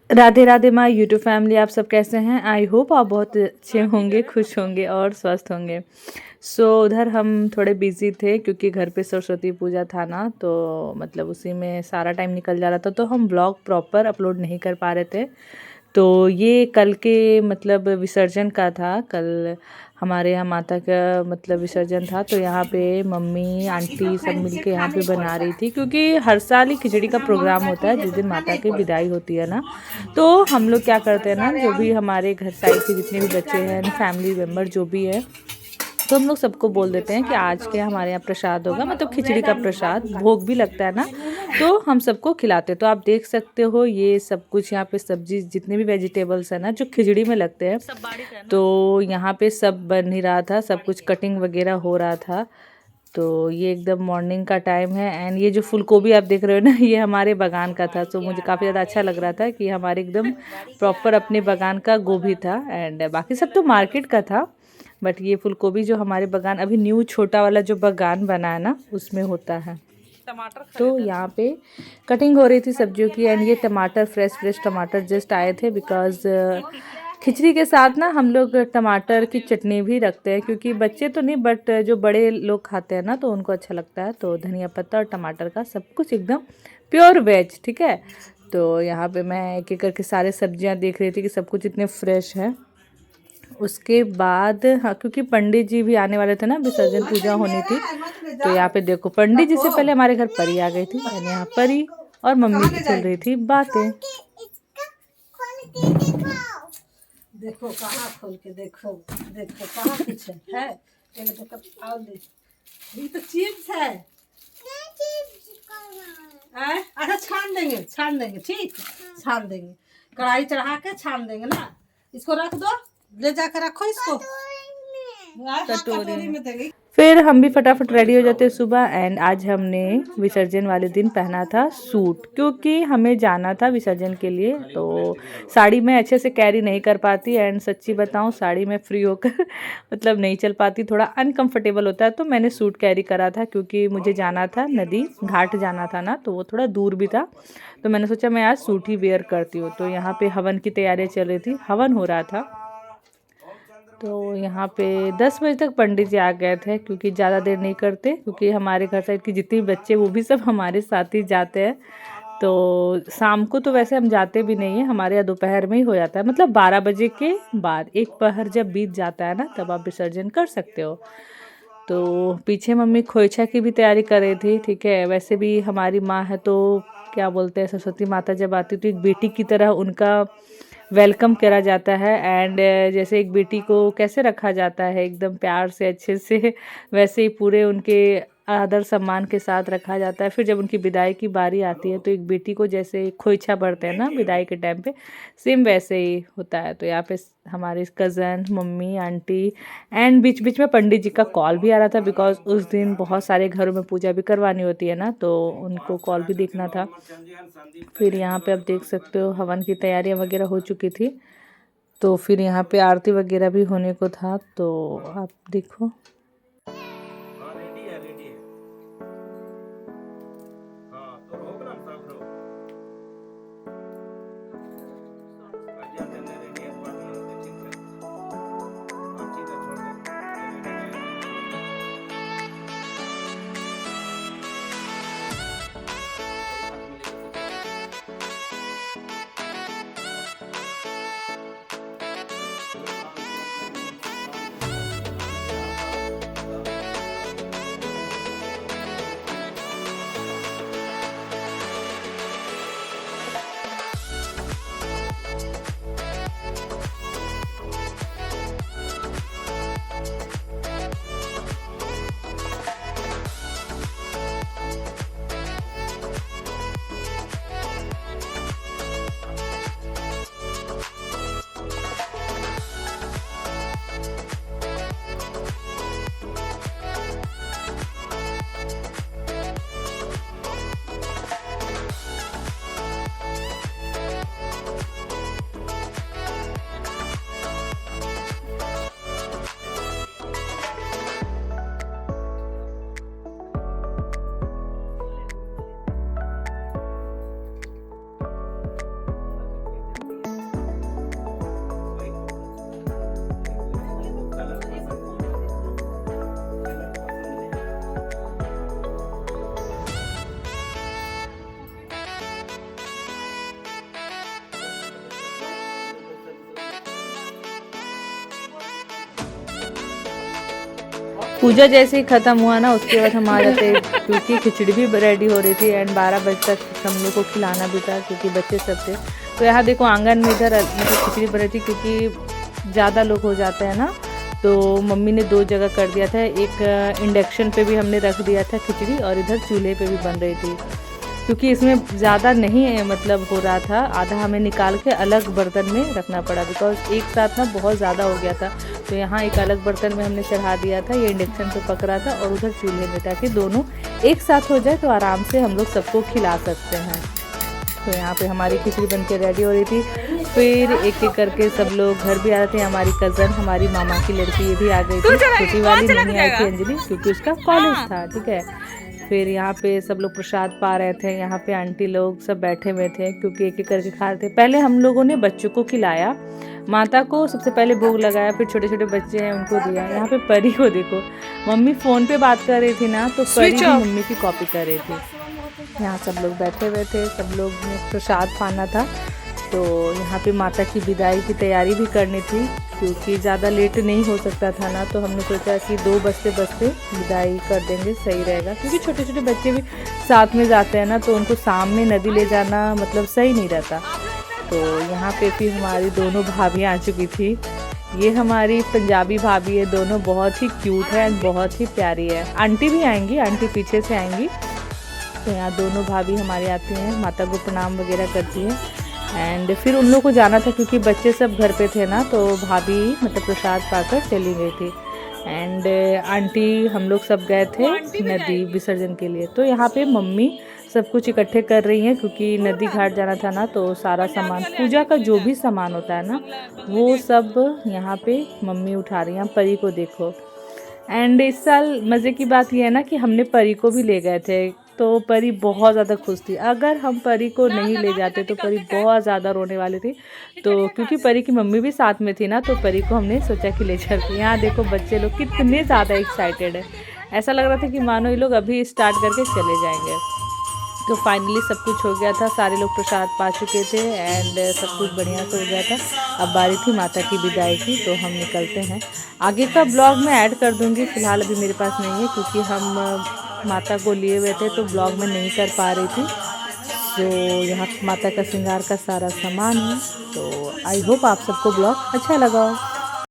Radhe Radhe my YouTube family, आप सब कैसे हैं। आई होप आप बहुत अच्छे होंगे, खुश होंगे और स्वस्थ होंगे। उधर हम थोड़े बिजी थे क्योंकि घर पे सरस्वती पूजा था ना, तो मतलब उसी में सारा टाइम निकल जा रहा था, तो हम ब्लॉग प्रॉपर अपलोड नहीं कर पा रहे थे। तो ये कल के मतलब विसर्जन का था। कल हमारे यहाँ माता का मतलब विसर्जन था, तो यहाँ पे मम्मी आंटी सब मिलके यहाँ पे बना रही थी, क्योंकि हर साल ही खिचड़ी का प्रोग्राम होता है जिस दिन माता की विदाई होती है ना। तो हम लोग क्या करते हैं ना, जो भी हमारे घर साइड के जितने भी बच्चे हैं, फैमिली मेम्बर जो भी है, तो हम लोग सबको बोल देते हैं कि आज के हमारे यहाँ प्रसाद होगा, मतलब खिचड़ी का प्रसाद, भोग भी लगता है ना, तो हम सबको खिलाते हैं। तो आप देख सकते हो ये सब कुछ यहाँ पे सब्जी, जितने भी वेजिटेबल्स है ना जो खिचड़ी में लगते हैं, तो यहाँ पे सब बन ही रहा था, सब कुछ कटिंग वगैरह हो रहा था। तो ये एकदम मॉर्निंग का टाइम है। एंड ये जो फूल गोभी आप देख रहे हो ना, ये हमारे बागान का था। तो मुझे काफ़ी ज़्यादा अच्छा लग रहा था कि हमारे एकदम प्रॉपर अपने बागान का गोभी था। एंड बाकी सब तो मार्केट का था, बट ये फूल गोभी जो हमारे बागान अभी न्यू छोटा वाला जो बागान बना है ना, उसमें होता है। तो यहाँ पे कटिंग हो रही थी सब्जियों की। एंड ये टमाटर, फ्रेश टमाटर जस्ट आए थे, बिकॉज खिचड़ी के साथ ना हम लोग टमाटर की चटनी भी रखते हैं, क्योंकि बच्चे तो नहीं बट जो बड़े लोग खाते हैं ना, तो उनको अच्छा लगता है। तो धनिया पत्ता और टमाटर का सब कुछ एकदम प्योर वेज, ठीक है। तो यहाँ पे मैं एक एक करके सारे सब्जियाँ देख रही थी कि सब कुछ इतने फ्रेश है। उसके बाद हाँ, क्योंकि पंडित जी भी आने वाले थे ना, विसर्जन पूजा होनी थी। तो यहाँ पे देखो, पंडित जी से पहले हमारे घर परी आ गई थी। और यहाँ परी और मम्मी की चल रही थी बातें। देखो कहाँ खोल के देखो, देखो कहाँ कुछ है। एक तो कब आओ दे, ये तो चिप्स है। अच्छा छान देंगे ठीक, छान देंगे, कढ़ाई चढ़ा के छान देंगे ना। इसको रख दो, ले जाकर रखो इसको कटोरी में देंगे। फिर हम भी फटाफट रेडी हो जाते सुबह। एंड आज हमने विसर्जन वाले दिन पहना था सूट, क्योंकि हमें जाना था विसर्जन के लिए। तो साड़ी में अच्छे से कैरी नहीं कर पाती, एंड सच्ची बताऊं साड़ी में फ्री होकर मतलब नहीं चल पाती, थोड़ा अनकंफर्टेबल होता है। तो मैंने सूट कैरी करा था, क्योंकि मुझे जाना था, नदी घाट जाना था ना, तो वो थोड़ा दूर भी था। तो मैंने सोचा मैं आज सूट ही वेयर करती हूँ। तो यहाँ पे हवन की तैयारियाँ चल रही थी, हवन हो रहा था। तो यहाँ पे 10 बजे तक पंडित जी आ गए थे, क्योंकि ज़्यादा देर नहीं करते, क्योंकि हमारे घर साइड के जितने बच्चे वो भी सब हमारे साथ ही जाते हैं। तो शाम को तो वैसे हम जाते भी नहीं है, हमारे यहाँ दोपहर में ही हो जाता है, मतलब 12 बजे के बाद, एक पहर जब बीत जाता है ना, तब आप विसर्जन कर सकते हो। तो पीछे मम्मी खोइछा की भी तैयारी कर रही थी, ठीक है। वैसे भी हमारी माँ है, तो क्या बोलते हैं, सरस्वती माता जब आती तो एक बेटी की तरह उनका वेलकम करा जाता है। एंड जैसे एक बेटी को कैसे रखा जाता है एकदम प्यार से, अच्छे से, वैसे ही पूरे उनके आदर सम्मान के साथ रखा जाता है। फिर जब उनकी विदाई की बारी आती है, तो एक बेटी को जैसे खोइछा भरते हैं ना विदाई के टाइम पे, सेम वैसे ही होता है। तो यहाँ पे हमारे कज़न, मम्मी, आंटी, एंड बीच बीच में पंडित जी का कॉल भी आ रहा था, बिकॉज उस दिन बहुत सारे घरों में पूजा भी करवानी होती है ना, तो उनको कॉल भी देखना था। फिर यहाँ पे आप देख सकते हो हवन की तैयारियाँ वगैरह हो चुकी थी। तो फिर यहाँ पे आरती वगैरह भी होने को था, तो आप देखो। पूजा जैसे ही ख़त्म हुआ ना उसके बाद हम आ जाते क्योंकि खिचड़ी भी रेडी हो रही थी एंड 12 बजे तक हम लोग को खिलाना भी था क्योंकि बच्चे सब थे। तो यहाँ देखो आंगन में इधर मतलब खिचड़ी बन रही थी क्योंकि ज़्यादा लोग हो जाते हैं ना, तो मम्मी ने 2 जगह कर दिया था। एक इंडक्शन पे भी हमने रख दिया था खिचड़ी और इधर चूल्हे पे भी बन रही थी क्योंकि इसमें ज़्यादा नहीं मतलब हो रहा था, आधा हमें निकाल के अलग बर्तन में रखना पड़ा बिकॉज एक साथ ना बहुत ज़्यादा हो गया था। तो यहाँ एक अलग बर्तन में हमने चढ़ा दिया था, ये इंडक्शन पे पक रहा था और उधर चूल्हे में, ताकि दोनों एक साथ हो जाए तो आराम से हम लोग सबको खिला सकते हैं। तो यहाँ पे हमारी खिचड़ी बन के रेडी हो रही थी। फिर एक एक करके सब लोग घर भी आ रहे थे। हमारी कज़न, हमारी मामा की लड़की, ये भी आ गई थी। छोटी वाली नहीं आई थी अंजलि क्योंकि उसका कॉलेज था, ठीक है। फिर यहाँ पे सब लोग प्रसाद पा रहे थे। यहाँ पे आंटी लोग सब बैठे हुए थे क्योंकि एक एक करके खा रहे थे। पहले हम लोगों ने बच्चों को खिलाया, माता को सबसे पहले भोग लगाया, फिर छोटे छोटे बच्चे हैं उनको दिया। यहाँ पे परी को देखो, मम्मी फ़ोन पे बात कर रही थी ना तो परी भी मम्मी की कॉपी कर रही थी। यहाँ सब लोग बैठे हुए थे, सब लोग ने प्रसाद पाना था। तो यहाँ पे माता की विदाई की तैयारी भी करनी थी क्योंकि ज़्यादा लेट नहीं हो सकता था ना, तो हमने सोचा कि 2 बजते बजते विदाई कर देंगे, सही रहेगा। क्योंकि छोटे छोटे बच्चे भी साथ में जाते हैं ना, तो उनको सामने नदी ले जाना मतलब सही नहीं रहता। तो यहाँ पे फिर हमारी दोनों भाभी आ चुकी थी। ये हमारी पंजाबी भाभी है, दोनों बहुत ही क्यूट है एंड बहुत ही प्यारी है। आंटी भी आएंगी, आंटी पीछे से आएंगी। तो यहाँ दोनों भाभी हमारी आती हैं, माता को प्रणाम वगैरह करती हैं एंड फिर उन लोग को जाना था क्योंकि बच्चे सब घर पे थे ना, तो भाभी मतलब प्रसाद पाकर चली गई थी। एंड आंटी हम लोग सब गए थे नदी विसर्जन के लिए। तो यहाँ पे मम्मी सब कुछ इकट्ठे कर रही हैं क्योंकि नदी घाट जाना था ना, तो सारा सामान, पूजा का जो भी सामान होता है ना, वो सब यहाँ पे मम्मी उठा रही हैं। परी को देखो। एंड इस साल मज़े की बात यह है ना कि हमने परी को भी ले गए थे, तो परी बहुत ज़्यादा खुश थी। अगर हम परी को नहीं ले जाते तो परी बहुत ज़्यादा रोने वाली थी। तो क्योंकि परी की मम्मी भी साथ में थी ना, तो परी को हमने सोचा कि ले चलते। यहाँ देखो बच्चे लोग कितने ज़्यादा एक्साइटेड है, ऐसा लग रहा था कि मानो ये लोग अभी स्टार्ट करके चले जाएंगे। तो फाइनली सब कुछ हो गया था, सारे लोग प्रसाद पा चुके थे एंड सब कुछ बढ़िया से हो गया था। अब बारी थी माता की विदाई की, तो हम निकलते हैं। आगे का ब्लॉग मैं ऐड कर दूंगी, फिलहाल अभी मेरे पास नहीं है क्योंकि हम माता को लिए हुए थे तो ब्लॉग में नहीं कर पा रही थी। तो यहाँ माता का श्रृंगार का सारा सामान है। तो आई होप आप सबको ब्लॉग अच्छा लगा हो।